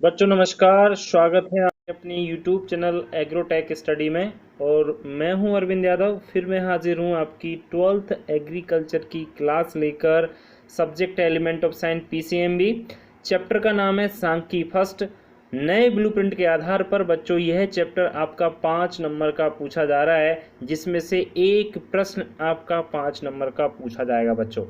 बच्चों नमस्कार, स्वागत है आपके अपनी YouTube चैनल एग्रोटेक स्टडी में। और मैं हूं अरविंद यादव। फिर मैं हाजिर हूं आपकी 12th एग्रीकल्चर की क्लास लेकर। Subject element of science PCMB। Chapter का नाम है सांख्यिकी फर्स्ट। नए ब्लूप्रिंट के आधार पर बच्चों यह चैप्टर आपका 5 नंबर का पूछा जा रहा है, जिसमें से एक प्रश्न आपका 5 नंबर का पूछा जाएगा बच्चों।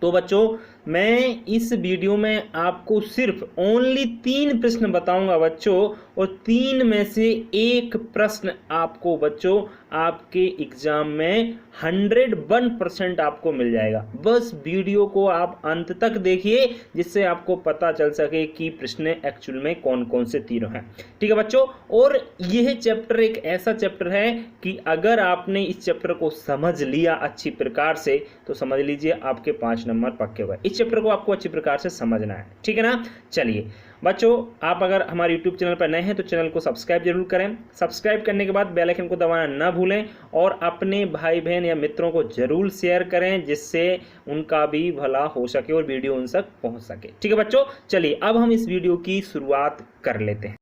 तो बच्चों मैं इस वीडियो में आपको सिर्फ ओनली 3 प्रश्न बताऊंगा बच्चों, और 3 में से एक प्रश्न आपको बच्चों आपके एग्जाम में 101% आपको मिल जाएगा। बस वीडियो को आप अंत तक देखिए, जिससे आपको पता चल सके कि प्रश्न एक्चुअल में कौन कौन से तीनों हैं। ठीक है बच्चों। और यह चैप्टर एक ऐसा चैप्टर है कि अगर आपने इस चैप्टर को समझ लिया अच्छी प्रकार से, तो समझ लीजिए आपके 5 नंबर पक्के हुए। इस चैप्टर को आपको अच्छी प्रकार से समझना है, ठीक है ना। चलिए बच्चों, आप अगर हमारे YouTube चैनल पर नए हैं तो चैनल को सब्सक्राइब जरूर करें। सब्सक्राइब करने के बाद बेल आइकन को दबाना ना भूलें, और अपने भाई बहन या मित्रों को जरूर शेयर करें, जिससे उनका भी भला हो सके और वीडियो उन तक पहुंच सके। ठीक है बच्चों, चलिए अब हम इस वीडियो की शुरुआत कर लेते हैं।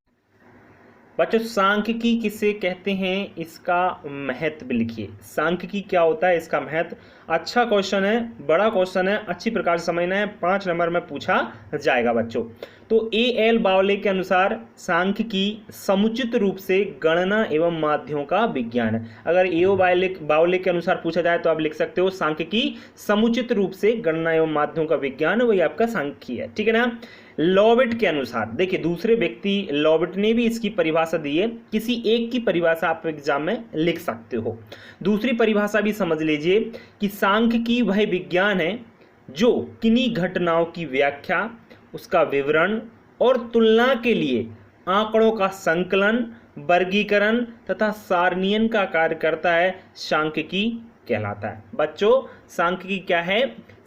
बच्चों सांख्यिकी किसे कहते हैं, इसका महत्व लिखिए। सांख्यिकी क्या होता है, इसका महत्व। अच्छा क्वेश्चन है, बड़ा क्वेश्चन है, अच्छी प्रकार से समझना है। 5 नंबर में पूछा जाएगा बच्चों। तो A.L. बावले के अनुसार सांख्यिकी समुचित रूप से गणना एवं माध्यों का विज्ञान है। अगर A.O. बावले के अनुसार पूछा जाए तो आप लिख सकते हो सांख्यिकी समुचित रूप से गणना एवं माध्यों का विज्ञान, वही आपका सांख्यिकी है, ठीक है ना। लॉबेट के अनुसार, देखिए दूसरे व्यक्ति लॉबेट ने भी इसकी परिभाषा दी है। किसी एक की परिभाषा आप एग्जाम में लिख सकते हो। दूसरी परिभाषा भी समझ लीजिए कि सांख्यिकी वह विज्ञान है जो किन्हीं घटनाओं की व्याख्या, उसका विवरण और तुलना के लिए आंकड़ों का संकलन, वर्गीकरण तथा सारणीयन का कार्य करता है। सांख्यिकी कहलाता है। बच्चों सांख्यिकी क्या है?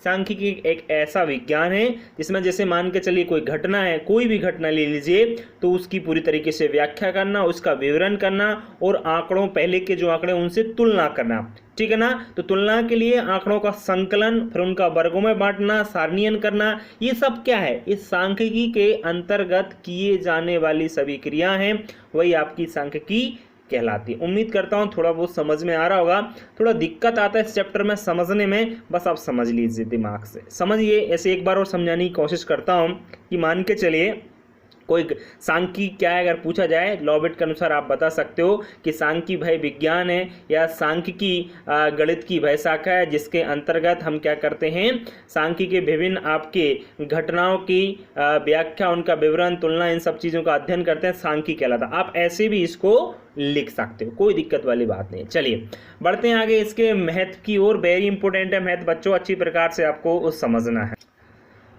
सांख्यिकी एक ऐसा विज्ञान है जिसमें जैसे मान के चलिए कोई घटना है, कोई भी घटना ले लीजिए, तो उसकी पूरी तरीके से व्याख्या करना, उसका विवरण करना और आंकड़ों, पहले के जो आंकड़े उनसे तुलना करना, ठीक है ना। तो तुलना के लिए आंकड़ों का संकलन, फिर उनका वर्गों में बांटना, सारणीयन करना, ये सब क्या है, इस सांख्यिकी के अंतर्गत किए जाने वाली सभी क्रिया हैं, वही आपकी सांख्यिकी कहलाती है। उम्मीद करता हूँ थोड़ा बहुत समझ में आ रहा होगा। थोड़ा दिक्कत आता है इस चैप्टर में समझने में, बस आप समझ लीजिए, दिमाग से समझिए। ऐसे एक बार और समझाने की कोशिश करता हूँ कि मान के चलिए कोई सांख्यिकी क्या है, अगर पूछा जाए लॉबेट के अनुसार आप बता सकते हो कि सांख्यिकी भय विज्ञान है या सांख्यिकी गणित की भय शाखा है, जिसके अंतर्गत हम क्या करते हैं, सांख्यिकी के विभिन्न आपके घटनाओं की व्याख्या, उनका विवरण, तुलना, इन सब चीज़ों का अध्ययन करते हैं, सांख्यिकी कहलाता है। आप ऐसे भी इसको लिख सकते हो, कोई दिक्कत वाली बात नहीं। चलिए बढ़ते हैं आगे इसके महत्व की ओर। वेरी इंपॉर्टेंट है महत्व बच्चों, अच्छी प्रकार से आपको समझना है।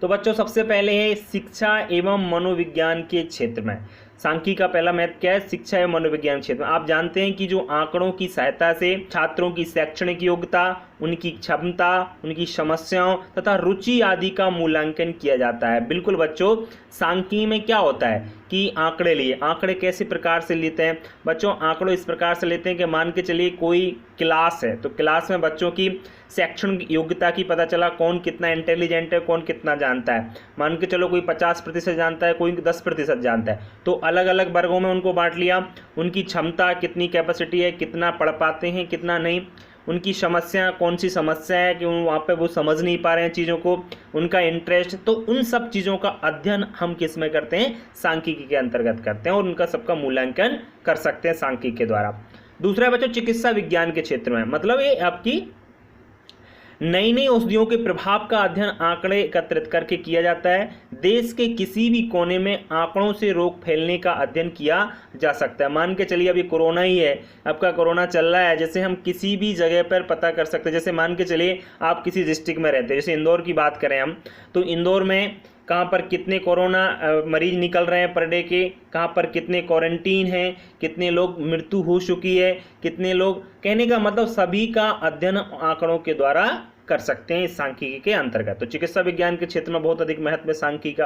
तो बच्चों सबसे पहले है शिक्षा एवं मनोविज्ञान के क्षेत्र में। सांख्यिकी का पहला महत्व क्या है? शिक्षा एवं मनोविज्ञान क्षेत्र में आप जानते हैं कि जो आंकड़ों की सहायता से छात्रों की शैक्षणिक योग्यता, उनकी क्षमता, उनकी समस्याओं तथा रुचि आदि का मूल्यांकन किया जाता है। बिल्कुल बच्चों, सांख्यिकी में क्या होता है कि आंकड़े लिए, आंकड़े कैसे प्रकार से लेते हैं बच्चों? आंकड़ों इस प्रकार से लेते हैं कि मान के चलिए कोई क्लास है, तो क्लास में बच्चों की शैक्षणिक योग्यता की पता चला, कौन कितना इंटेलिजेंट है, कौन कितना जानता है। मान के चलो कोई 50% जानता है, कोई 10% जानता है, तो अलग अलग वर्गों में उनको बांट लिया। उनकी क्षमता, कितनी कैपेसिटी है, कितना पढ़ पाते हैं, कितना नहीं। उनकी समस्या, कौन सी समस्या है कि वहाँ पे वो समझ नहीं पा रहे हैं चीज़ों को, उनका इंटरेस्ट, तो उन सब चीज़ों का अध्ययन हम किस में करते हैं? सांख्यिकी के अंतर्गत करते हैं, और उनका सबका मूल्यांकन कर सकते हैं सांख्यिकी के द्वारा। दूसरा है बच्चों चिकित्सा विज्ञान के क्षेत्र में, मतलब ये आपकी नई नई औषधियों के प्रभाव का अध्ययन आंकड़े एकत्रित करके किया जाता है। देश के किसी भी कोने में आंकड़ों से रोग फैलने का अध्ययन किया जा सकता है। मान के चलिए अभी कोरोना ही है, आपका कोरोना चल रहा है, जैसे हम किसी भी जगह पर पता कर सकते हैं। जैसे मान के चलिए आप किसी डिस्ट्रिक्ट में रहते हैं, जैसे इंदौर की बात करें हम, तो इंदौर में कहाँ पर कितने कोरोना मरीज निकल रहे हैं पर डे के, कहाँ पर कितने क्वारंटीन हैं, कितने लोग मृत्यु हो चुकी है, कितने लोग, कहने का मतलब सभी का अध्ययन आंकड़ों के द्वारा कर सकते हैं इस सांख्यिकी के अंतर्गत। तो चिकित्सा विज्ञान के क्षेत्र में बहुत अधिक महत्व है सांख्यिकी का।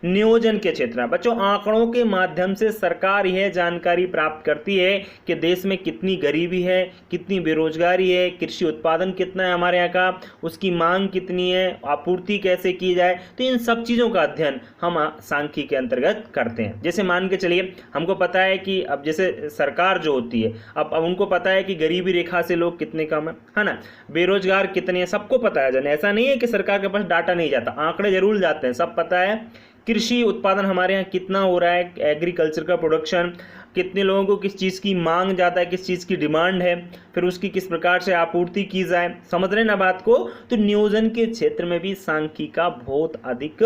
नियोजन के क्षेत्र में। बच्चों आंकड़ों के माध्यम से सरकार यह जानकारी प्राप्त करती है कि देश में कितनी गरीबी है, कितनी बेरोजगारी है, कृषि उत्पादन कितना है हमारे यहाँ का, उसकी मांग कितनी है, आपूर्ति कैसे की जाए। तो इन सब चीज़ों का अध्ययन हम सांख्यिकी के अंतर्गत करते हैं। जैसे मान के चलिए हमको पता है कि अब जैसे सरकार जो होती है, अब उनको पता है कि गरीबी रेखा से लोग कितने कम है ना, बेरोजगार कितने हैं, सबको पता है। ऐसा नहीं है कि सरकार के पास डाटा नहीं जाता, आंकड़े जरूर जाते हैं, सब पता है। कृषि उत्पादन हमारे यहाँ कितना हो रहा है, एग्रीकल्चर का प्रोडक्शन, कितने लोगों को किस चीज़ की मांग ज़्यादा है, किस चीज़ की डिमांड है, फिर उसकी किस प्रकार से आपूर्ति की जाए। समझ रहे ना बात को। तो नियोजन के क्षेत्र में भी सांख्यिकी का बहुत अधिक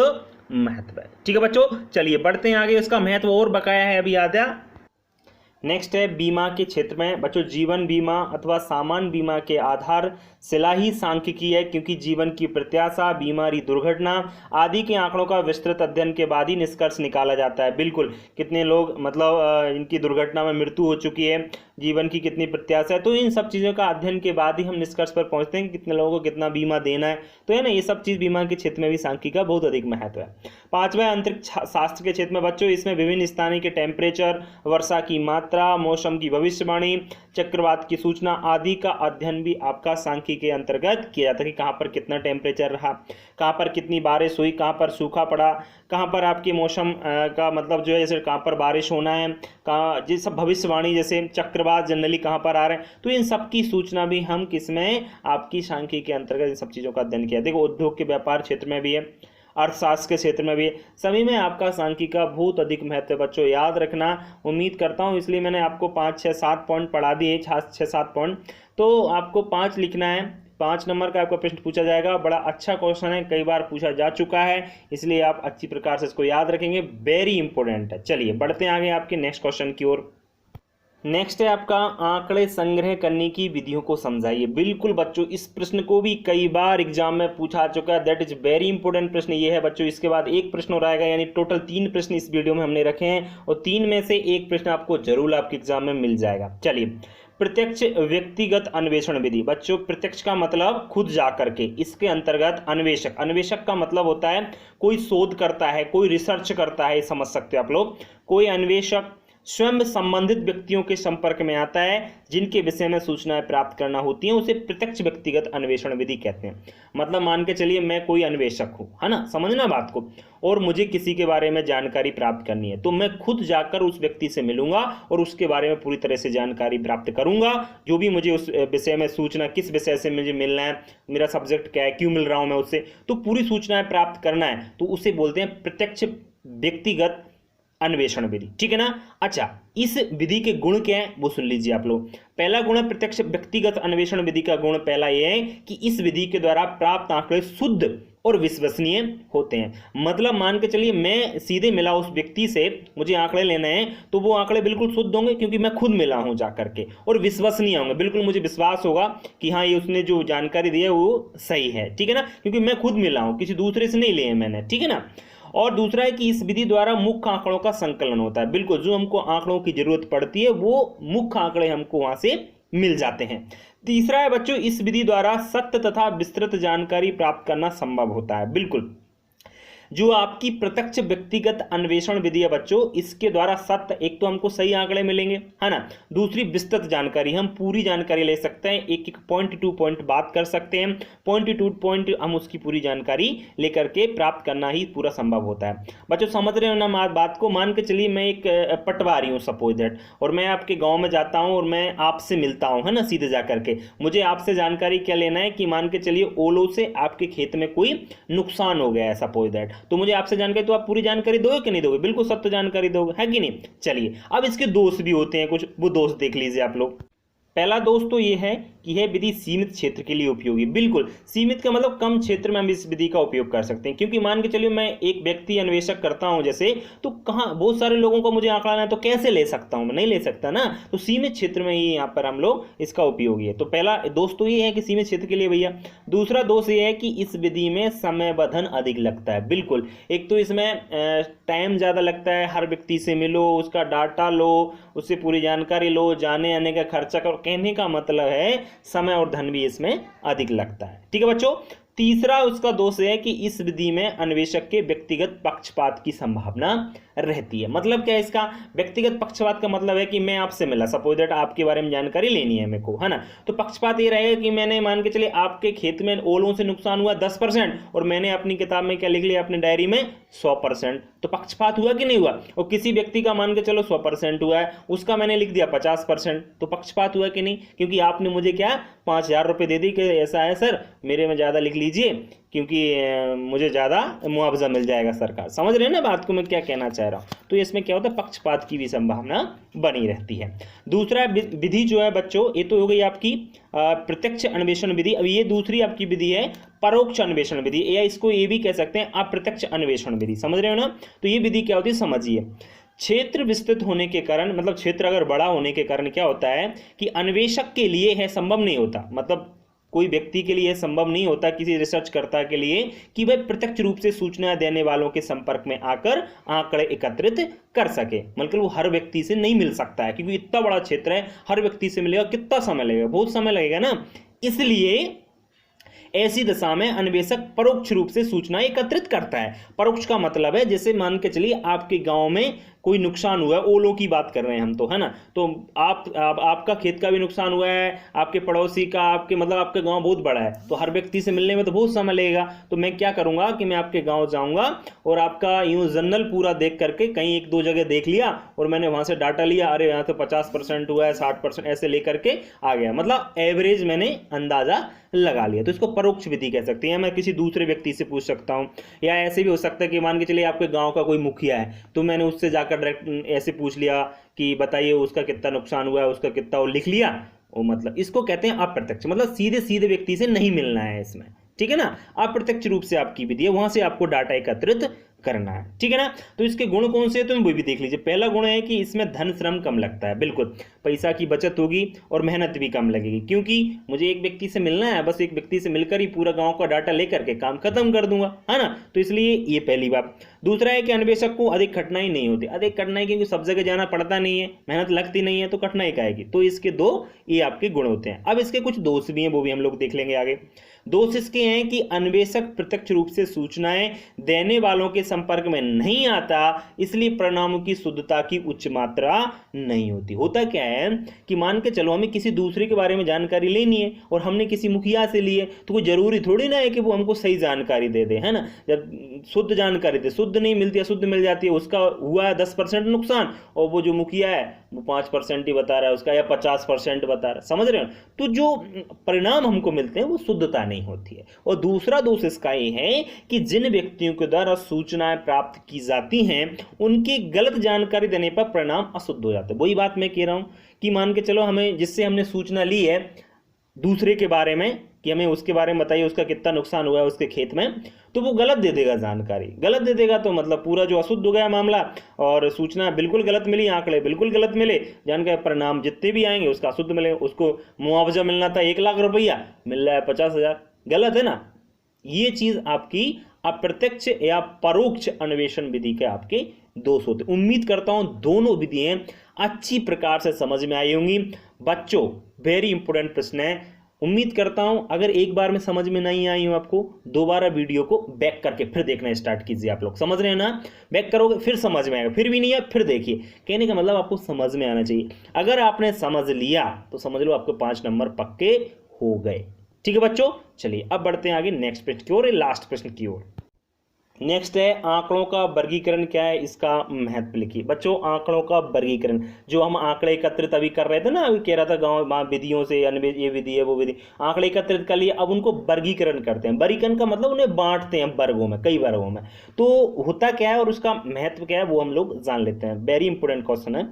महत्व है। ठीक है बच्चों, चलिए बढ़ते हैं आगे। उसका महत्व और बकाया है, अभी याद है। नेक्स्ट है बीमा के क्षेत्र में। बच्चों जीवन बीमा अथवा सामान्य बीमा के आधार शिला ही सांख्यिकी है, क्योंकि जीवन की प्रत्याशा, बीमारी, दुर्घटना आदि के आंकड़ों का विस्तृत अध्ययन के बाद ही निष्कर्ष निकाला जाता है। बिल्कुल, कितने लोग मतलब इनकी दुर्घटना में मृत्यु हो चुकी है, जीवन की कितनी प्रत्याशा है, तो इन सब चीज़ों का अध्ययन के बाद ही हम निष्कर्ष पर पहुंचते हैं कि कितने लोगों को कितना बीमा देना है। तो है ना, ये सब चीज़ बीमा के क्षेत्र में भी सांख्यिकी का बहुत अधिक महत्व है। पांचवा अंतरिक्ष शास्त्र के क्षेत्र में बच्चों, इसमें विभिन्न स्थानीय के टेम्परेचर, वर्षा की मात्रा, मौसम की भविष्यवाणी, चक्रवात की सूचना आदि का अध्ययन भी आपका सांख्यिकी के अंतर्गत किया जाता है कि कहाँ पर कितना टेम्परेचर रहा, कहाँ पर कितनी बारिश हुई, कहाँ पर सूखा पड़ा, कहाँ पर आपके मौसम का मतलब जो है जैसे कहाँ पर बारिश होना है, कहाँ जिस सब भविष्यवाणी जैसे चक्रवात जनरली कहाँ पर आ रहे हैं। तो इन सब की सूचना भी हम किसमें, आपकी सांख्यिकी के अंतर्गत इन सब चीज़ों का अध्ययन किया। देखो उद्योग के व्यापार क्षेत्र में भी है, अर्थशास्त्र के क्षेत्र में भी, सभी में आपका सांख्यिकी का बहुत अधिक महत्व है बच्चों, याद रखना। उम्मीद करता हूँ, इसलिए मैंने आपको 5, 6, 7 पॉइंट पढ़ा दिए, 6, 7 पॉइंट। तो आपको 5 लिखना है, 5 नंबर का आपका प्रश्न पूछा जाएगा। बड़ा अच्छा क्वेश्चन है, कई बार पूछा जा चुका है, इसलिए आप अच्छी प्रकार से इसको याद रखेंगे, वेरी इंपॉर्टेंट है। चलिए बढ़ते हैं आगे आपके नेक्स्ट क्वेश्चन की ओर। नेक्स्ट है आपका आंकड़े संग्रह करने की विधियों को समझाइए। बिल्कुल बच्चों, इस प्रश्न को भी कई बार एग्जाम में पूछा चुका है, दैट इज वेरी इंपॉर्टेंट प्रश्न ये है बच्चों। इसके बाद एक प्रश्न और आएगा, यानी टोटल 3 प्रश्न इस वीडियो में हमने रखे हैं, और 3 में से एक प्रश्न आपको जरूर आपके एग्जाम में मिल जाएगा। चलिए, प्रत्यक्ष व्यक्तिगत अन्वेषण विधि। बच्चों प्रत्यक्ष का मतलब खुद जा करके, इसके अंतर्गत अन्वेषक, अन्वेषक का मतलब होता है कोई शोध करता है, कोई रिसर्च करता है, समझ सकते हो आप लोग। कोई अन्वेषक स्वयं संबंधित व्यक्तियों के संपर्क में आता है जिनके विषय में सूचनाएं प्राप्त करना होती हैं, उसे प्रत्यक्ष व्यक्तिगत अन्वेषण विधि कहते हैं। मतलब मान के चलिए मैं कोई अन्वेषक हूं, है ना, समझना बात को, और मुझे किसी के बारे में जानकारी प्राप्त करनी है, तो मैं खुद जाकर उस व्यक्ति से मिलूंगा और उसके बारे में पूरी तरह से जानकारी प्राप्त करूंगा। जो भी मुझे उस विषय में सूचना, किस विषय से मुझे मिलना है, मेरा सब्जेक्ट क्या है, क्यों मिल रहा हूं मैं उससे, तो पूरी सूचनाएं प्राप्त करना है, तो उसे बोलते हैं प्रत्यक्ष व्यक्तिगत अन्वेषण विधि। ठीक है ना। अच्छा, इस विधि के गुण क्या है वो सुन लीजिए आप लोग। पहला गुण है प्रत्यक्ष व्यक्तिगत अन्वेषण विधि का गुण पहला यह है कि इस विधि के द्वारा प्राप्त आंकड़े शुद्ध और विश्वसनीय होते हैं। मतलब मान के चलिए मैं सीधे मिला उस व्यक्ति से, मुझे आंकड़े लेने हैं, तो वो आंकड़े बिल्कुल शुद्ध होंगे क्योंकि मैं खुद मिला हूं जा करके, और विश्वसनीय होंगे, बिल्कुल मुझे विश्वास होगा कि हाँ ये उसने जो जानकारी दी है वो सही है। ठीक है ना, क्योंकि मैं खुद मिला हूं, किसी दूसरे से नहीं लिए मैंने। ठीक है ना। और दूसरा है कि इस विधि द्वारा मुख्य आंकड़ों का संकलन होता है। बिल्कुल जो हमको आंकड़ों की जरूरत पड़ती है वो मुख्य आंकड़े हमको वहां से मिल जाते हैं। तीसरा है बच्चों, इस विधि द्वारा सत्य तथा विस्तृत जानकारी प्राप्त करना संभव होता है। बिल्कुल जो आपकी प्रत्यक्ष व्यक्तिगत अन्वेषण विधि है बच्चों, इसके द्वारा सत्य, एक तो हमको सही आंकड़े मिलेंगे, है ना, दूसरी विस्तृत जानकारी, हम पूरी जानकारी ले सकते हैं, एक एक पॉइंट टू पॉइंट बात कर सकते हैं, पॉइंट टू पॉइंट हम उसकी पूरी जानकारी लेकर के प्राप्त करना ही पूरा संभव होता है। बच्चों समझ रहे हो ना बात को। मान के चलिए मैं एक पटवारी हूँ सपोज दैट, और मैं आपके गाँव में जाता हूँ और मैं आपसे मिलता हूँ, है ना, सीधे जा करके मुझे आपसे जानकारी क्या लेना है कि मान के चलिए ओलों से आपके खेत में कोई नुकसान हो गया है सपोज दैट, तो मुझे आपसे जानकारी, तो आप पूरी जानकारी दोगे कि नहीं दोगे? बिल्कुल सत्य जानकारी दोगे, है कि नहीं। चलिए अब इसके दोष भी होते हैं कुछ, वो दोष देख लीजिए आप लोग। पहला दोष तो ये है कि यह विधि सीमित क्षेत्र के लिए उपयोगी। बिल्कुल सीमित का मतलब कम क्षेत्र में हम इस विधि का उपयोग कर सकते हैं, क्योंकि मान के चलिए मैं एक व्यक्ति अन्वेषक करता हूं जैसे, तो कहाँ बहुत सारे लोगों को मुझे आंकड़ा है, तो कैसे ले सकता हूं मैं? नहीं ले सकता ना, तो सीमित क्षेत्र में ही यहाँ पर हम लोग इसका उपयोगी है। तो पहला दोष तो ये है कि सीमित क्षेत्र के लिए भैया। दूसरा दोष ये है कि इस विधि में समय बंधन अधिक लगता है। बिल्कुल, एक तो इसमें टाइम ज़्यादा लगता है, हर व्यक्ति से मिलो, उसका डाटा लो, उससे पूरी जानकारी लो, जाने आने का खर्चा करो, कहने का मतलब है समय और धन भी इसमें अधिक लगता है। ठीक है बच्चों। तीसरा उसका दोष है कि इस विधि में अन्वेषक के व्यक्तिगत पक्षपात की संभावना रहती है। मतलब क्या है इसका? व्यक्तिगत पक्षपात का मतलब है कि मैं आपसे मिला, सपोज दैट आपके बारे में जानकारी लेनी है मेरे को, है ना, तो पक्षपात ये रहेगा कि मैंने मान के चलिए आपके खेत में ओलों से नुकसान हुआ 10% और मैंने अपनी किताब में क्या लिख लिया, अपनी डायरी में 100%, तो पक्षपात हुआ कि नहीं हुआ? और किसी व्यक्ति का मान के चलो 100% हुआ है, उसका मैंने लिख दिया 50%, तो पक्षपात हुआ कि नहीं? क्योंकि आपने मुझे क्या 5,000 रुपये दे दी कि ऐसा है सर, मेरे में ज़्यादा लिख लीजिए क्योंकि मुझे ज़्यादा मुआवजा मिल जाएगा सरकार। समझ रहे हैं ना बात को मैं क्या कहना चाह रहा हूँ? तो इसमें क्या होता है, पक्षपात की भी संभावना बनी रहती है। दूसरा विधि जो है बच्चों, ये तो हो गई आपकी प्रत्यक्ष अन्वेषण विधि। अब ये दूसरी आपकी विधि है परोक्ष अन्वेषण विधि, या इसको ये भी कह सकते हैं अप्रत्यक्ष अन्वेषण विधि। समझ रहे हो ना? तो ये विधि क्या होती है समझिए। क्षेत्र विस्तृत होने के कारण, मतलब क्षेत्र अगर बड़ा होने के कारण क्या होता है कि अन्वेषक के लिए है संभव नहीं होता, मतलब कोई व्यक्ति के लिए संभव नहीं होता, किसी रिसर्चकर्ता के लिए, कि वह प्रत्यक्ष रूप से सूचना देने वालों के संपर्क में आकर आंकड़े एकत्रित कर सके। मतलब वो हर व्यक्ति से नहीं मिल सकता है, क्योंकि इतना बड़ा क्षेत्र है, हर व्यक्ति से मिलेगा कितना समय लगेगा? बहुत समय लगेगा ना। इसलिए ऐसी दशा में अन्वेषक परोक्ष रूप से सूचना एकत्रित करता है। परोक्ष का मतलब है, जैसे मान के चलिए आपके गांव में कोई नुकसान हुआ है, ओलों की बात कर रहे हैं हम तो, है ना, तो आपका खेत का भी नुकसान हुआ है, आपके पड़ोसी का, आपके मतलब आपका गांव बहुत बड़ा है, तो हर व्यक्ति से मिलने में तो बहुत समय लगेगा। तो मैं क्या करूंगा कि मैं आपके गांव जाऊंगा और आपका यूं जनरल पूरा देख करके कहीं एक दो जगह देख लिया और मैंने वहां से डाटा लिया, अरे यहाँ तो 50% हुआ है, 60% ऐसे लेकर के आ गया, मतलब एवरेज मैंने अंदाजा लगा लिया। तो इसको परोक्ष विधि कह सकते हैं। मैं किसी दूसरे व्यक्ति से पूछ सकता हूँ, या ऐसे भी हो सकता है कि मान के चलिए आपके गांव का कोई मुखिया है, तो मैंने उससे जाकर डायरेक्ट ऐसे पूछ लिया कि बताइए उसका कितना नुकसान हुआ है, उसका कितना, वो लिख लिया। वो मतलब इसको कहते हैं अप्रत्यक्ष, मतलब सीधे सीधे व्यक्ति से नहीं मिलना है इसमें, ठीक है ना। अप्रत्यक्ष रूप से आपकी विधि है, वहां से आपको डाटा एकत्रित करना है, ठीक है ना। तो इसके गुण कौन से हैं तो वो भी देख लीजिए। पहला गुण है कि इसमें धन श्रम कम लगता है, बिल्कुल पैसा की बचत होगी और मेहनत भी कम लगेगी, क्योंकि मुझे एक व्यक्ति से मिलना है, बस एक व्यक्ति से मिलकर ही पूरा गांव का डाटा लेकर के काम खत्म कर दूंगा, है ना। तो इसलिए ये पहली बात। दूसरा है कि अन्वेषक को अधिक कठिनाई नहीं होती, अधिक कठिनाई क्योंकि सब जगह जाना पड़ता नहीं है, मेहनत लगती नहीं है, तो कठिनाई का आएगी। तो इसके दो ये आपके गुण होते हैं। अब इसके कुछ दोष भी हैं, वो भी हम लोग देख लेंगे आगे। दोष इसके हैं कि अन्वेषक प्रत्यक्ष रूप से सूचनाएं देने वालों के संपर्क में नहीं आता, इसलिए परिणामों की शुद्धता की उच्च मात्रा नहीं होती। होता क्या है कि मान के चलो हमें किसी दूसरे के बारे में जानकारी लेनी है और हमने किसी मुखिया से ली है, तो कोई जरूरी थोड़ी ना है कि वो हमको सही जानकारी दे दे, है ना। जब शुद्ध जानकारी दे, शुद्ध नहीं मिलती है, शुद्ध मिल जाती है, उसका हुआ है 10% नुकसान और वो जो मुखिया है वो 5% ही बता रहा है उसका, या 50% बता रहा है, समझ रहे हो। तो जो परिणाम हमको मिलते हैं वो शुद्धता नहीं होती है। और दूसरा दोष इसका ये है कि जिन व्यक्तियों के द्वारा सूचनाएं प्राप्त की जाती हैं उनकी गलत जानकारी देने पर परिणाम अशुद्ध हो जाते हैं। वही बात मैं कह रहा हूं कि मान के चलो हमें, जिससे हमने सूचना ली है दूसरे के बारे में कि हमें उसके बारे में बताइए उसका कितना नुकसान हुआ है उसके खेत में, तो वो गलत दे देगा जानकारी। गलत दे देगा तो मतलब पूरा जो अशुद्ध हो गया मामला, और सूचना बिल्कुल गलत मिली, आंकड़े बिल्कुल गलत मिले, जानकारी परिणाम जितने भी आएंगे उसका अशुद्ध मिले। उसको मुआवजा मिलना था 1 लाख रुपया, मिल रहा है 50,000, गलत है ना। ये चीज आपकी अप्रत्यक्ष या परोक्ष अन्वेषण विधि के आपके दोष होते। उम्मीद करता हूं दोनों विधियां अच्छी प्रकार से समझ में आई होंगी। बच्चों वेरी इंपॉर्टेंट प्रश्न है, उम्मीद करता हूं अगर एक बार में समझ में नहीं आई हो आपको, दोबारा वीडियो को बैक करके फिर देखना स्टार्ट कीजिए। आप लोग समझ रहे हैं ना, बैक करोगे फिर समझ में आएगा, फिर भी नहीं है फिर देखिए। कहने का मतलब आपको समझ में आना चाहिए। अगर आपने समझ लिया तो समझ लो आपके 5 नंबर पक्के हो गए, ठीक है बच्चों। चलिए अब बढ़ते हैं आगे नेक्स्ट प्रश्न की ओर, लास्ट प्रश्न की ओर। नेक्स्ट है आंकड़ों का वर्गीकरण क्या है, इसका महत्व लिखिए। बच्चों आंकड़ों का वर्गीकरण, जो हम आंकड़े एकत्रित अभी कर रहे थे ना, अभी कह रहा था गांव विधियों से, ये विधि है वो विधि, आंकड़े एकत्रित कर लिए, अब उनको वर्गीकरण करते हैं। वर्गीकरण का मतलब उन्हें बांटते हैं वर्गों में, कई वर्गों में। तो होता क्या है और उसका महत्व क्या है वो हम लोग जान लेते हैं। वेरी इंपोर्टेंट क्वेश्चन है।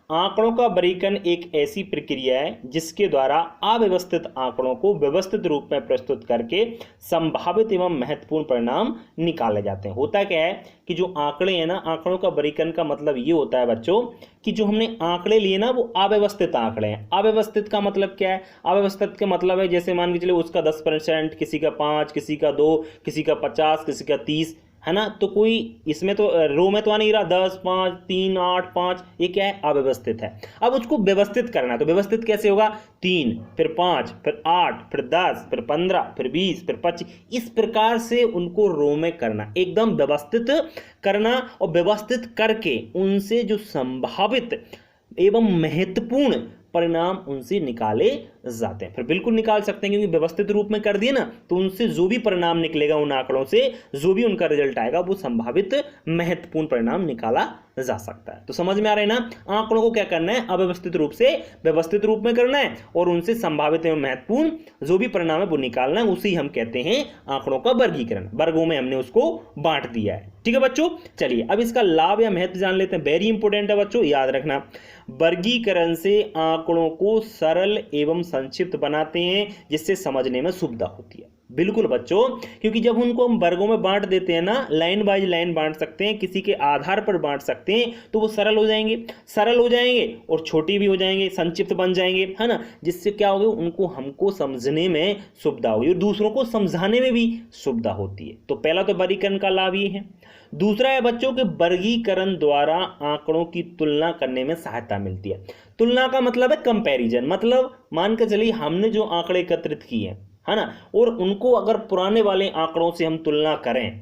आंकड़ों का वर्गीकरण एक ऐसी प्रक्रिया है जिसके द्वारा अव्यवस्थित आंकड़ों को व्यवस्थित रूप में प्रस्तुत करके संभावित एवं महत्वपूर्ण परिणाम निकाले जाते हैं। होता क्या है कि जो आंकड़े हैं ना, आंकड़ों का वर्गीकरण का मतलब ये होता है बच्चों कि जो हमने आंकड़े लिए ना वो अव्यवस्थित आंकड़े हैं। अव्यवस्थित का मतलब क्या है? अव्यवस्थित का मतलब है जैसे मान के चलिए उसका 10%, किसी का 5, किसी का 2, किसी का 50, किसी का 30, है ना। तो कोई इसमें तो रो में तो आ नहीं रहा, 10, 5, 3, 8, 5, ये क्या है, अव्यवस्थित है। अब उसको व्यवस्थित करना है, तो व्यवस्थित कैसे होगा, 3 फिर 5 फिर 8 फिर 10 फिर 15 फिर 20 फिर 25, इस प्रकार से उनको रो में करना, एकदम व्यवस्थित करना, और व्यवस्थित करके उनसे जो संभावित एवं महत्वपूर्ण परिणाम उनसे निकाले जाते हैं। फिर बिल्कुल निकाल सकते हैं, क्योंकि व्यवस्थित रूप में कर दिए ना, तो उनसे जो भी परिणाम निकलेगा, उन आंकड़ों से जो भी उनका रिजल्ट आएगा, वो संभावित महत्वपूर्ण परिणाम निकाला जा सकता है। तो समझ में आ रहा है ना, आंकड़ों को क्या करना है, अव्यवस्थित रूप से व्यवस्थित रूप में करना है, और उनसे संभावित एवं महत्वपूर्ण जो भी परिणाम है वो निकालना है। उसी हम कहते हैं आंकड़ों का वर्गीकरण। वर्गों में हमने उसको बांट दिया है। ठीक है बच्चों, चलिए अब इसका लाभ या महत्व जान लेते हैं। वेरी इंपॉर्टेंट है बच्चों, याद रखना। वर्गीकरण से आंकड़ों को सरल एवं संक्षिप्त बनाते हैं, जिससे समझने में सुविधा होती है। बिल्कुल बच्चों, क्योंकि जब उनको हम वर्गों में बांट देते हैं ना, लाइन बाय लाइन बांट सकते हैं, किसी के आधार पर बांट सकते हैं, तो वो सरल हो जाएंगे, सरल हो जाएंगे और छोटी भी हो जाएंगे, संक्षिप्त बन जाएंगे, है ना। जिससे क्या होगा, उनको हमको समझने में सुविधा होगी और दूसरों को समझाने में भी सुविधा होती है। तो पहला तो वर्गीकरण का लाभ ये है। दूसरा है बच्चों के वर्गीकरण द्वारा आंकड़ों की तुलना करने में सहायता मिलती है। तुलना का मतलब है कंपैरिजन, मतलब मान के चलिए हमने जो आंकड़े एकत्रित किए हैं, है ना, और उनको अगर पुराने वाले आंकड़ों से हम तुलना करें,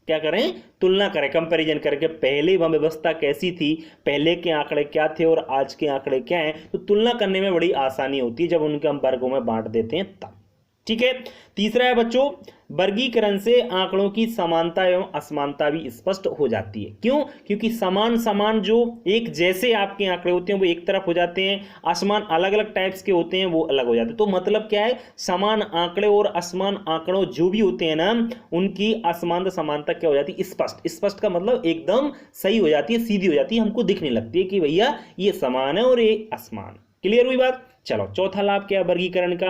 क्या करें, तुलना करें, कंपैरिजन करके, पहले वह व्यवस्था कैसी थी, पहले के आंकड़े क्या थे और आज के आंकड़े क्या हैं, तो तुलना करने में बड़ी आसानी होती है जब उनके हम वर्गों में बांट देते हैं तब। ठीक है। तीसरा है बच्चों, वर्गीकरण से आंकड़ों की समानता एवं असमानता भी स्पष्ट हो जाती है। क्यों? क्योंकि समान समान जो एक जैसे आपके आंकड़े होते हैं वो एक तरफ हो जाते हैं, असमान अलग अलग टाइप्स के होते हैं वो अलग हो जाते हैं। तो मतलब क्या है, समान आंकड़े और असमान आंकड़ों जो भी होते हैं ना, उनकी असमानता समानता क्या हो जाती है, स्पष्ट। स्पष्ट का मतलब एकदम सही हो जाती है, सीधी हो जाती है, हमको दिखने लगती है कि भैया ये समान है और ये असमान। क्लियर हुई बात। चलो, चौथा लाभ क्या है वर्गीकरण का,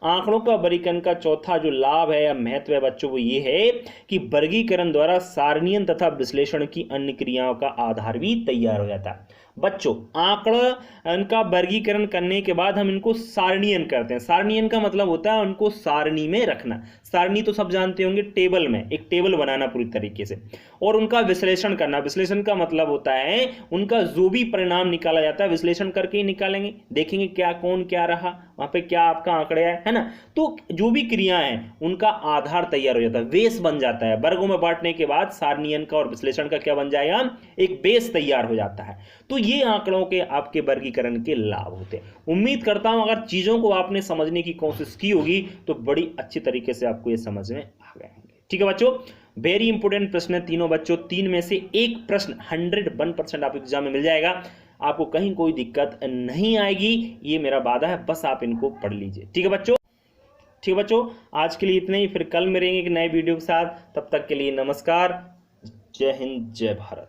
आंकड़ों का वर्गीकरण का चौथा जो लाभ है या महत्व है बच्चों, वो ये है कि वर्गीकरण द्वारा सारणीयन तथा विश्लेषण की अन्य क्रियाओं का आधार भी तैयार हो जाता है। बच्चों, आंकड़ा इनका वर्गीकरण करने के बाद हम इनको सारणीयन करते हैं। सारणीयन का मतलब होता है उनको सारणी में रखना। सारणी तो सब जानते होंगे, टेबल में, एक टेबल बनाना पूरी तरीके से, और उनका विश्लेषण करना। विश्लेषण का मतलब होता है उनका जो भी परिणाम निकाला जाता है विश्लेषण करके ही निकालेंगे, देखेंगे क्या कौन क्या रहा, वहां पे क्या आपका आंकड़े है ना। तो जो भी क्रिया है उनका आधार तैयार हो जाता है, बेस बन जाता है। वर्गों में बांटने के बाद सारणीयन का और विश्लेषण का क्या बन जाएगा, एक बेस तैयार हो जाता है। तो ये आंकड़ों के आपके वर्गीकरण के लाभ होते हैं। उम्मीद करता हूं अगर चीजों को आपने समझने की कोशिश की होगी तो बड़ी अच्छी तरीके से आपको ये समझ में आ गए होंगे। ठीक है बच्चों, वेरी इंपोर्टेंट प्रश्न है तीनों बच्चों। 3 में से एक प्रश्न 101% आप एग्जाम में मिल जाएगा, आपको कहीं कोई दिक्कत नहीं आएगी, ये मेरा वादा है। बस आप इनको पढ़ लीजिए। ठीक है बच्चों, ठीक है बच्चों, आज के लिए इतना ही। फिर कल मिलेंगे एक नए वीडियो के साथ। तब तक के लिए नमस्कार, जय हिंद, जय भारत।